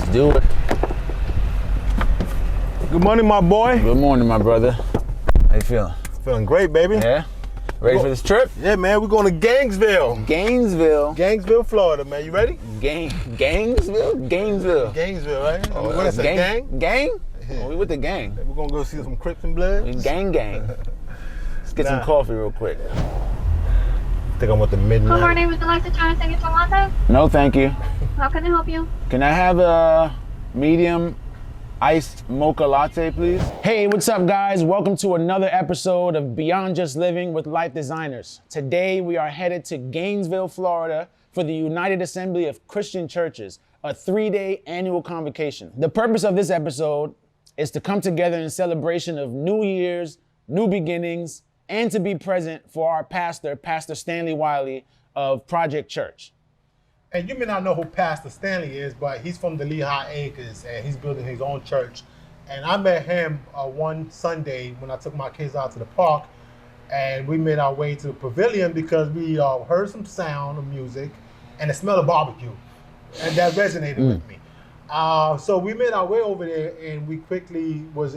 Let's do it. Good morning, my boy. Good morning, my brother. How you feeling? Feeling great, baby. Yeah? Ready for this trip? Yeah, man. We're going to Gainesville. Gainesville, Florida, man. You ready? Gainesville? Gainesville, right? Oh, What is it, gang? Gang? Oh, we with the gang. We're going to go see some Crips and Bloods. Gang. Let's get some coffee real quick. I think I'm with the midnight. Good morning. Would you like to try a signature latte? No, thank you. How can I help you? Can I have a medium iced mocha latte, please? Hey, what's up, guys? Welcome to another episode of Beyond Just Living with Life Designers. Today, we are headed to Gainesville, Florida for the United Assembly of Christian Churches, a 3-day annual convocation. The purpose of this episode is to come together in celebration of New Year's, new beginnings, and to be present for our pastor, Pastor Stanley Wiley of Project Church. And you may not know who Pastor Stanley is, but he's from the Lehigh Acres, and he's building his own church. And I met him one Sunday when I took my kids out to the park, and we made our way to the pavilion because we heard some sound of music and the smell of barbecue, and that resonated with me. So we made our way over there, and we quickly was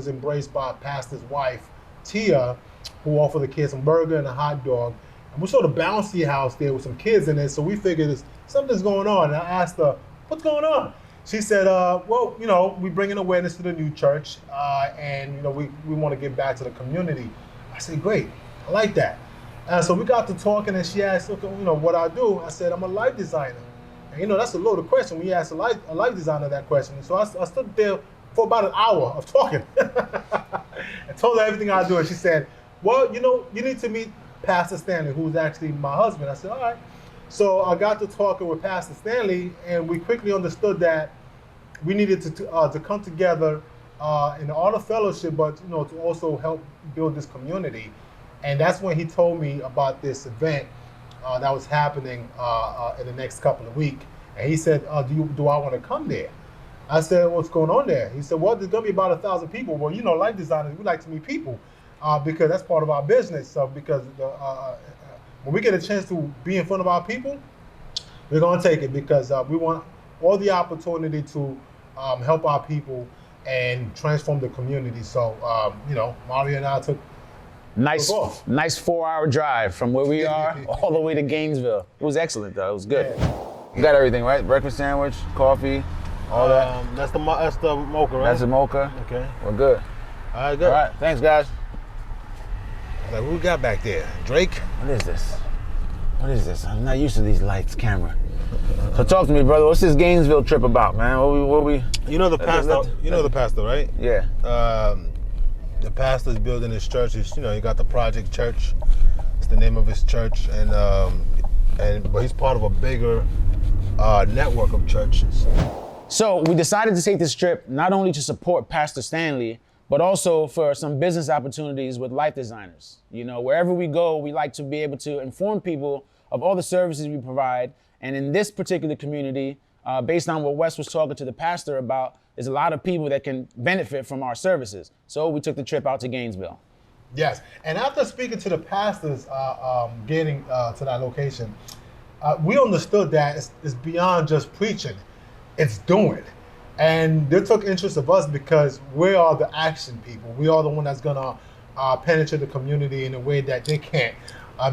embraced by Pastor's wife, Tia, who offered the kids some burger and a hot dog. And we saw the bouncy house there with some kids in it, so we figured something's going on. And I asked her, what's going on? She said, well, you know, we're bringing awareness to the new church, and, you know, we want to give back to the community. I said, great, I like that. So we got to talking, and she asked, okay, you know, what I do? I said, I'm a life designer. And, you know, that's a loaded question when you ask a life designer that question. And so I stood there for about an hour of talking and told her everything I do. And she said, well, you know, you need to meet Pastor Stanley, who's actually my husband. I said, all right. So I got to talking with Pastor Stanley, and we quickly understood that we needed to come together in the art of fellowship, but, you know, to also help build this community. And that's when he told me about this event that was happening in the next couple of weeks. And he said, do I want to come there? I said, what's going on there? He said, well, there's going to be about 1,000 people. Well, you know, life designers, we like to meet people. Because that's part of our business. So because when we get a chance to be in front of our people, we're going to take it because we want all the opportunity to help our people and transform the community. So, you know, Mario and I took Nice 4-hour drive from where we are all the way to Gainesville. It was excellent, though. It was good. Yeah. You got everything, right? Breakfast sandwich, coffee, all that? That's the mocha, right? That's the mocha. Okay. We're good. All right, good. All right, thanks, guys. Like, what we got back there? Drake? What is this? What is this? I'm not used to these lights, camera. So talk to me, brother. What's this Gainesville trip about, man? What we? You know the pastor. You know the pastor, right? Yeah. The pastor's building his church. You know, he got the Project Church. It's the name of his church, but he's part of a bigger network of churches. So we decided to take this trip not only to support Pastor Stanley, but also for some business opportunities with life designers. You know, wherever we go, we like to be able to inform people of all the services we provide. And in this particular community, based on what Wes was talking to the pastor about, there's a lot of people that can benefit from our services. So we took the trip out to Gainesville. Yes, and after speaking to the pastors getting to that location, we understood that it's beyond just preaching, it's doing. And they took interest of us because we are the action people. We are the one that's gonna penetrate the community in a way that they can't.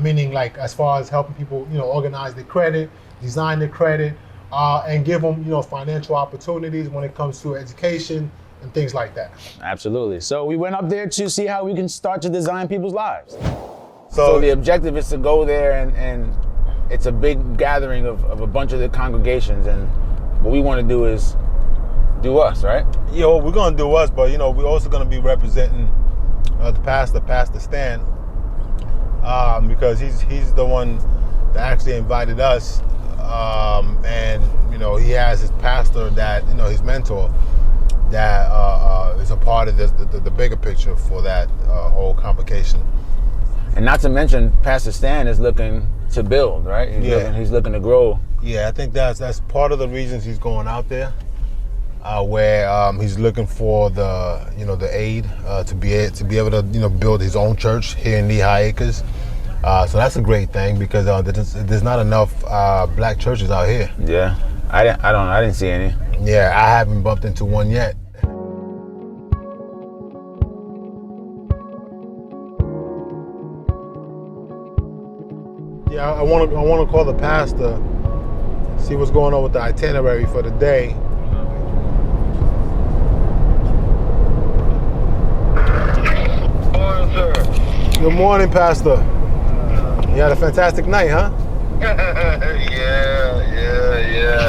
Meaning, like, as far as helping people, you know, organize their credit, design their credit, and give them, you know, financial opportunities when it comes to education and things like that. Absolutely. So we went up there to see how we can start to design people's lives. So the objective is to go there and it's a big gathering of a bunch of the congregations, and what we want to do is do us, right? Yeah, well, we're gonna do us, but, you know, we're also gonna be representing the Pastor Stan, because he's the one that actually invited us, and, you know, he has his pastor that, you know, his mentor that is a part of the bigger picture for that whole convocation. And not to mention, Pastor Stan is looking to build, right? He's looking to grow. Yeah, I think that's part of the reasons he's going out there. Where he's looking for the aid to be able to, you know, build his own church here in Lehigh Acres. So that's a great thing because there's not enough black churches out here. Yeah. I didn't see any. Yeah, I haven't bumped into one yet. Yeah, I want to call the pastor, see what's going on with the itinerary for the day. Morning, sir. Good morning, Pastor. You had a fantastic night, huh? yeah.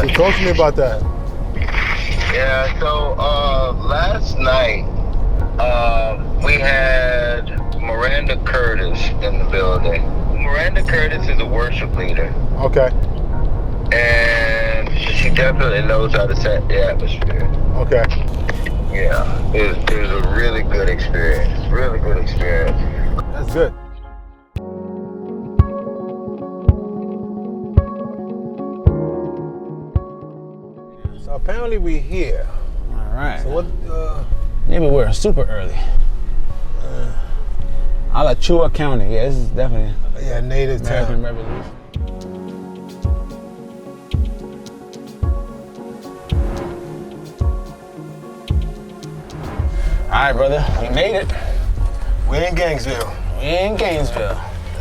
So talk to me about that. Yeah, so last night we had Miranda Curtis in the building. Miranda Curtis is a worship leader. Okay. And she definitely knows how to set the atmosphere. Okay. Yeah, it was a really good experience. Really good experience. That's good. So apparently we're here. All right. So what? Maybe we're super early. Alachua County. Yeah, this is definitely Yeah, native American town. Revolution. All right, brother. We made it. We're in Gainesville. We in Gainesville.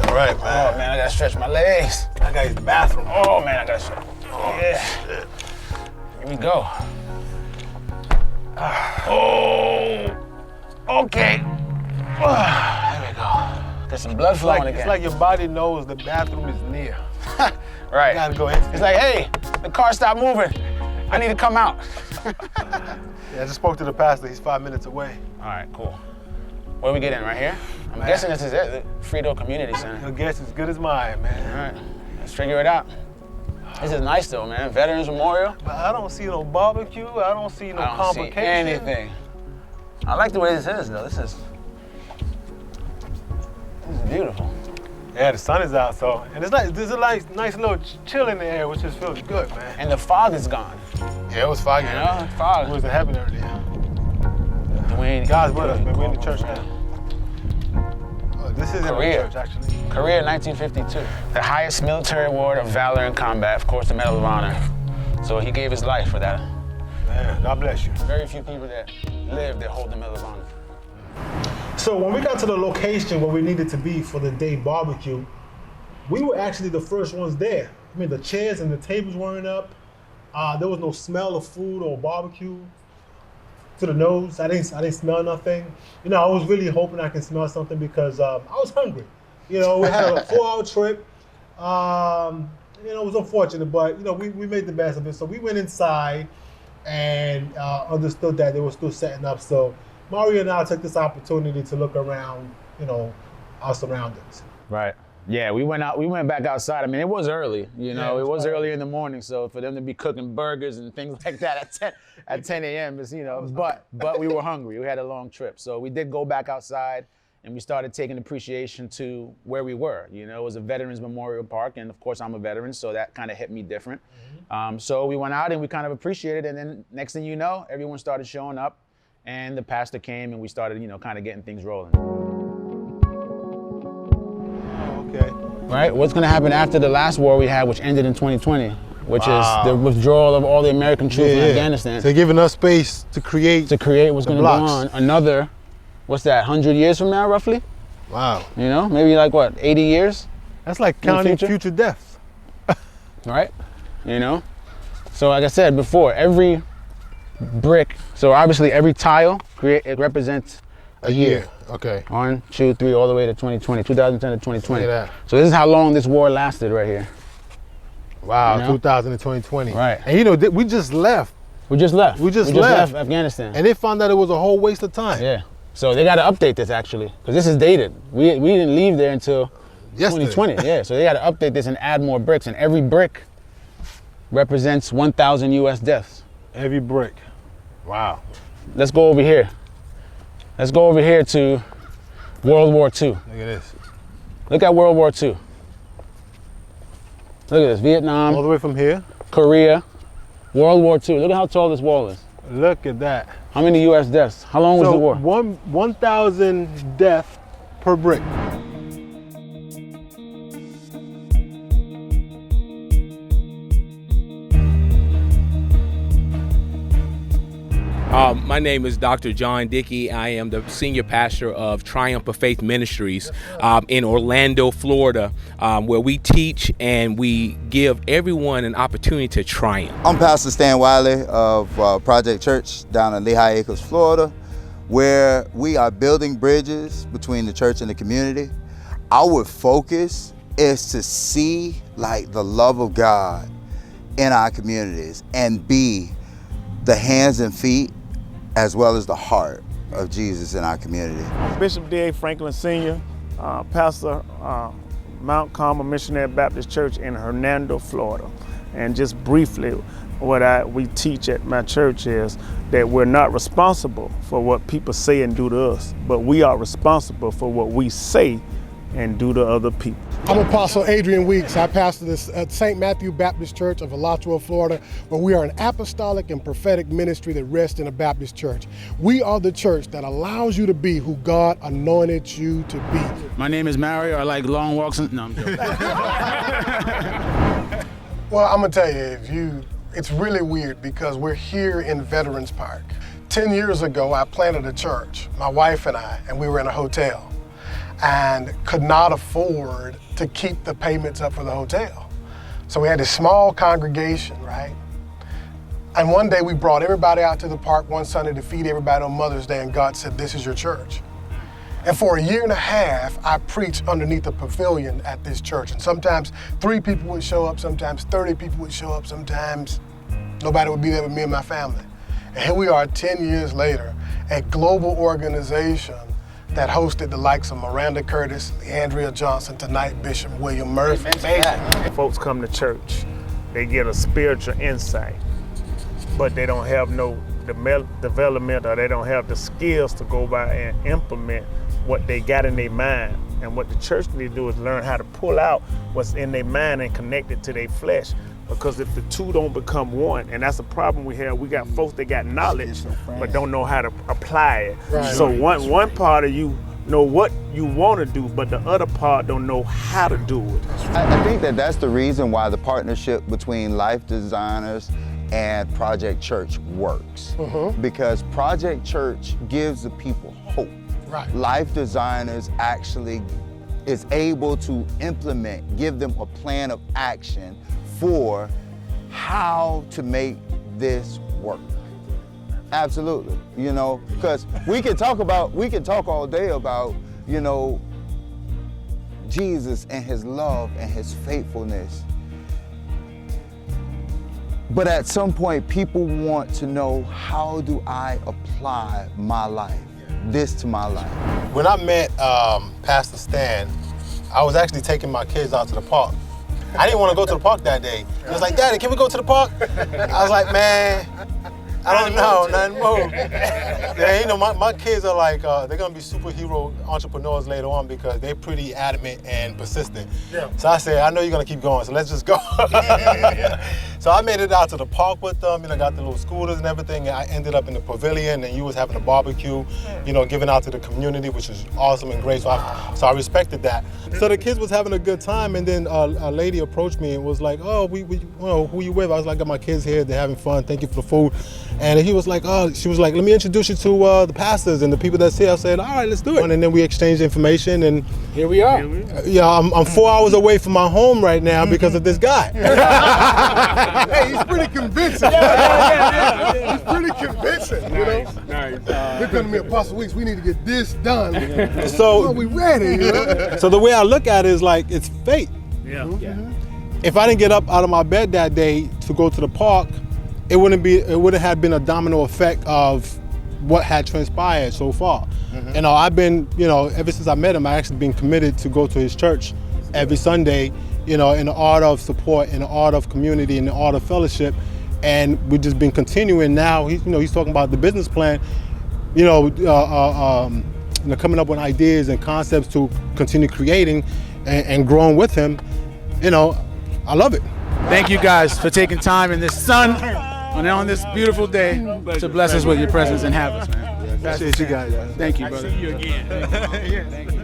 All right, Oh man. man, I gotta stretch my legs. I got his bathroom. Oh man, I gotta stretch. Yeah. Shit. Here we go. Oh. Okay. There we go. There's some blood flowing again. It's like your body knows the bathroom is near. Right. You gotta go in. It's like, hey, the car stopped moving. I need to come out. Yeah, I just spoke to the pastor. He's 5 minutes away. All right, cool. Where we get in, right here? I'm guessing this is it, the Frito Community Center. Your guess is as good as mine, man. All right, let's figure it out. This is nice though, man. Veterans Memorial. But I don't see no barbecue. I don't see no I don't see complications. anything. I like the way this is though. This is beautiful. Yeah, the sun is out, so and it's like there's a nice little chill in the air, which just feels good, man. And the fog is gone. Yeah, it was foggy. You know, fog. It was in heaven earlier. God's with us, man. We're in the church now. Oh, this is in the Korea. church, actually. Korea 1952. The highest military award of valor in combat, of course, the Medal of Honor. So he gave his life for that. Man, God bless you. Very few people that live that hold the Medal of Honor. So when we got to the location where we needed to be for the day barbecue, we were actually the first ones there. I mean, the chairs and the tables weren't up. There was no smell of food or barbecue to the nose. I didn't smell nothing. You know, I was really hoping I can smell something because I was hungry. You know, we had a 4-hour trip. You know, it was unfortunate, but you know, we made the best of it. So we went inside and understood that they were still setting up. So Mario and I took this opportunity to look around, you know, our surroundings. Right. Yeah, we went back outside. I mean, it was early, you know, Yeah, it was early. early in the morning. So for them to be cooking burgers and things like that at 10 a.m. is, you know, but we were hungry. We had a long trip. So we did go back outside and we started taking appreciation to where we were. You know, it was a Veterans Memorial Park. And of course I'm a veteran, so that kind of hit me different. So we went out and we kind of appreciated. And then next thing you know, everyone started showing up and the pastor came and we started, you know, kind of getting things rolling. Okay. Right? What's going to happen after the last war we had, which ended in 2020, which Wow. is the withdrawal of all the American troops from Afghanistan So they're giving us space to create. to create what's the going to go blocks. on another, what's that, 100 years from now, roughly? Wow. You know, maybe like what, 80 years, That's like In the counting future? future deaths. right? You know? So like I said before, every brick, so obviously every tile, it represents a year. Okay. 1, 2, 3, all the way to 2020, 2010 to 2020. Look at that. So this is how long this war lasted right here. Wow, You know? 2000 and 2020. Right. And you know, we just left, We just left. We just left. Afghanistan. and they found out it was a whole waste of time. Yeah. So they got to update this actually, because this is dated. We didn't leave there until Yesterday. 2020. Yeah. So they got to update this and add more bricks, and every brick represents 1,000 U.S. deaths. Every brick. Wow. Let's go over here. Let's go over here to World War II. Look at this. Look at World War II. Look at this. All Vietnam, the way from here. Korea, World War II. Look at how tall this wall is. Look at that. How many U.S. deaths? How long was So the war? 1,000 deaths per brick. My name is Dr. John Dickey. I am the senior pastor of Triumph of Faith Ministries in Orlando, Florida, where we teach and we give everyone an opportunity to triumph. I'm Pastor Stan Wiley of Project Church down in Lehigh Acres, Florida, where we are building bridges between the church and the community. Our focus is to see like the love of God in our communities and be the hands and feet as well as the heart of Jesus in our community. Bishop D.A. Franklin Sr., pastor Mount Carmel Missionary Baptist Church in Hernando, Florida. And just briefly, what we teach at my church is that we're not responsible for what people say and do to us, but we are responsible for what we say and do to other people. I'm Apostle Adrian Weeks. I pastor this at St. Matthew Baptist Church of Alachua, Florida, where we are an apostolic and prophetic ministry that rests in a Baptist church. We are the church that allows you to be who God anointed you to be. My name is Mario. I like long walks. No, I'm joking. Well, I'm gonna tell you, it's really weird because we're here in Veterans Park. 10 years ago, I planted a church, my wife and I, and we were in a hotel and could not afford to keep the payments up for the hotel. So we had this small congregation, right? And one day we brought everybody out to the park one Sunday to feed everybody on Mother's Day, and God said, "This is your church." And for a year and a half, I preached underneath a pavilion at this church. And sometimes 3 people would show up, sometimes 30 people would show up, sometimes nobody would be there but me and my family. And here we are 10 years later, a global organization that hosted the likes of Miranda Curtis, Andrea Johnson, tonight Bishop William Murphy. Folks come to church, they get a spiritual insight, but they don't have no development, or they don't have the skills to go by and implement what they got in their mind. And what the church need to do is learn how to pull out what's in their mind and connect it to their flesh. Because if the two don't become one, and that's a problem we have, we got folks that got knowledge but don't know how to apply it. Right. So one part of you know what you want to do, but the other part don't know how to do it. I think that's the reason why the partnership between Life Designers and Project Church works. Because Project Church gives the people hope. Right. Life Designers actually is able to implement, give them a plan of action for how to make this work. Absolutely, you know, because we can talk all day about, you know, Jesus and his love and his faithfulness. But at some point, people want to know, how do I apply my life, this to my life? When I met Pastor Stan, I was actually taking my kids out to the park. I didn't want to go to the park that day. He was like, "Daddy, can we go to the park?" I was like, "Man, I don't know, nothing more." Yeah, you know, my kids are like, they're gonna be superhero entrepreneurs later on because they're pretty adamant and persistent. Yeah. So I said, "I know you're gonna keep going, so let's just go." So I made it out to the park with them, you know, got the little scooters and everything, and I ended up in the pavilion, and you was having a barbecue, you know, giving out to the community, which was awesome and great, so I respected that. So the kids was having a good time, and then a lady approached me and was like, "Oh, we you know, who you with?" I was like, "I got my kids here, they're having fun, thank you for the food." And he was like, she was like, "Let me introduce you to the pastors and the people that's here." I said, "All right, let's do it." And then we exchanged information, and Here we are. yeah, I'm 4 hours away from my home right now because of this guy. Hey, he's pretty convincing. He's pretty convincing, you know? Nice. They're coming to me, Apostle Weeks, we need to get this done. So Well, we ready, you know? So the way I look at it is like, it's fate. Yeah. If I didn't get up out of my bed that day to go to the park, it wouldn't have been a domino effect of what had transpired so far. You know, I've been, you know, ever since I met him, I actually been committed to go to his church every Sunday, you know, in the art of support, in the art of community, in the art of fellowship. And we've just been continuing now. He's talking about the business plan, you know, coming up with ideas and concepts to continue creating and growing with him. You know, I love it. Thank you guys for taking time in this sun and on this beautiful day to bless us with your presence and have us, man. Appreciate you guys. Thank you, brother. See you again. Thank you.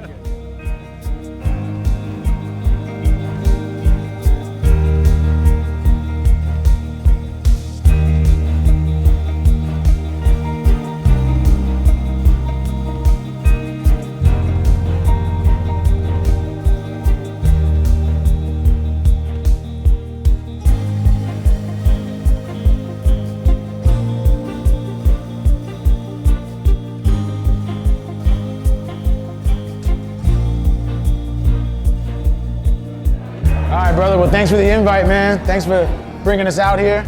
right, brother. Well, thanks for the invite, man. Thanks for bringing us out here.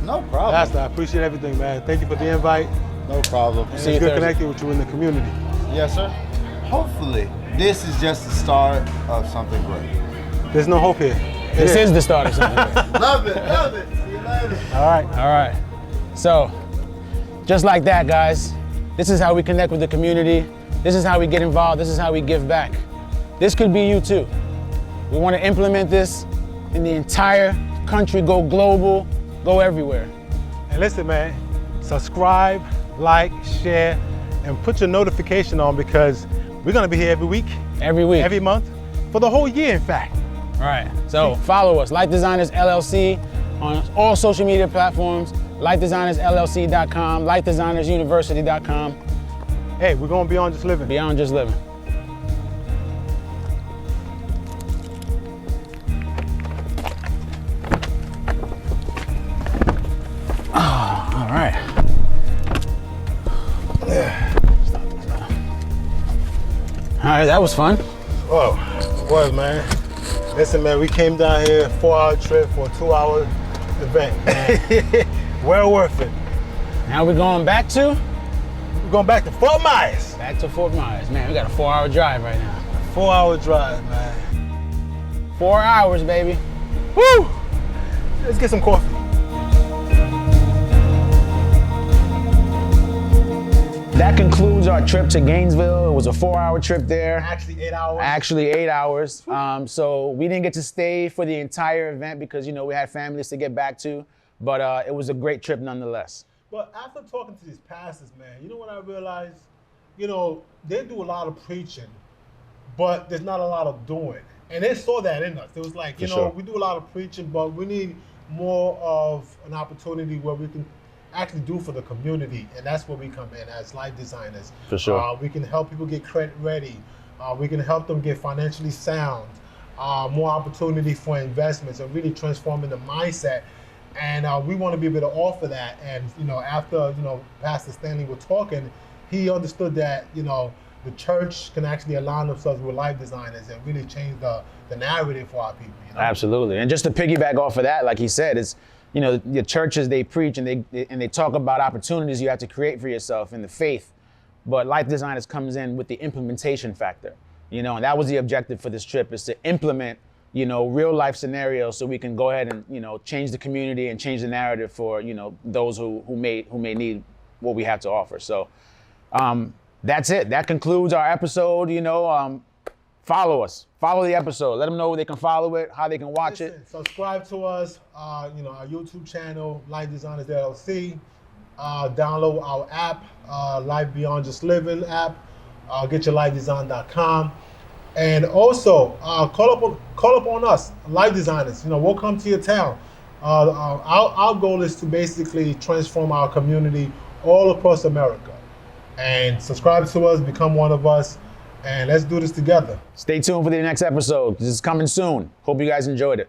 No problem. Pastor, I appreciate everything, man. Thank you for the invite. No problem. And See you it's good Thursday. connecting with you in the community. Yes, sir. Hopefully, this is just the start of something great. There's no hope here. This is the start of something. Love it, love it. See you later. All right. All right. So, just like that, guys, this is how we connect with the community. This is how we get involved. This is how we give back. This could be you too. We want to implement this in the entire country, go global, go everywhere. And listen, man, subscribe, like, share, and put your notification on because we're gonna be here every week, Every week. every month, for the whole year, in fact. All right. So follow us, Life Designers LLC, on all social media platforms, lifedesignersllc.com, lifedesignersuniversity.com, Hey, we're gonna be on Just Living. Beyond Just Living. All right. All right, that was fun. Whoa, it was, man. Listen, man, we came down here, 4-hour trip for a 2-hour event, man. Well worth it. Now we're going back to? We're going back to Fort Myers. Back to Fort Myers. Man, we got a 4-hour drive right now. 4-hour drive, man. 4 hours, baby. Woo! Let's get some coffee. That concludes our trip to Gainesville. It was a 4-hour trip there. Actually 8 hours. Actually 8 hours. So we didn't get to stay for the entire event because, we had families to get back to, but it was a great trip nonetheless. But after talking to these pastors, man, you know what I realized? They do a lot of preaching, but there's not a lot of doing. And they saw that in us. It was like, sure. we do a lot of preaching, but we need more of an opportunity where we can actually do for the community. And that's where we come in as life designers. For sure. We can help people get credit ready. We can help them get financially sound. More opportunity for investments and really transforming the mindset. And we want to be able to offer that. And, after, Pastor Stanley was talking, he understood that, the church can actually align themselves with life designers and really change the narrative for our people. Absolutely. And just to piggyback off of that, like he said, it's, the churches, they preach and they talk about opportunities you have to create for yourself in the faith. But Life Designers comes in with the implementation factor, and that was the objective for this trip, is to implement, real life scenarios so we can go ahead and, change the community and change the narrative for, those who may need what we have to offer. So that's it. That concludes our episode. Follow us. Follow the episode. Let them know where they can follow it, how they can watch it. Subscribe to us, our YouTube channel, Life Designers LLC. Download our app, Life Beyond Just Living app. Get your lifedesign.com. And also, call up on us, Life Designers. We'll come to your town. Our goal is to basically transform our community all across America. And subscribe to us, become one of us, and let's do this together. Stay tuned for the next episode. This is coming soon. Hope you guys enjoyed it.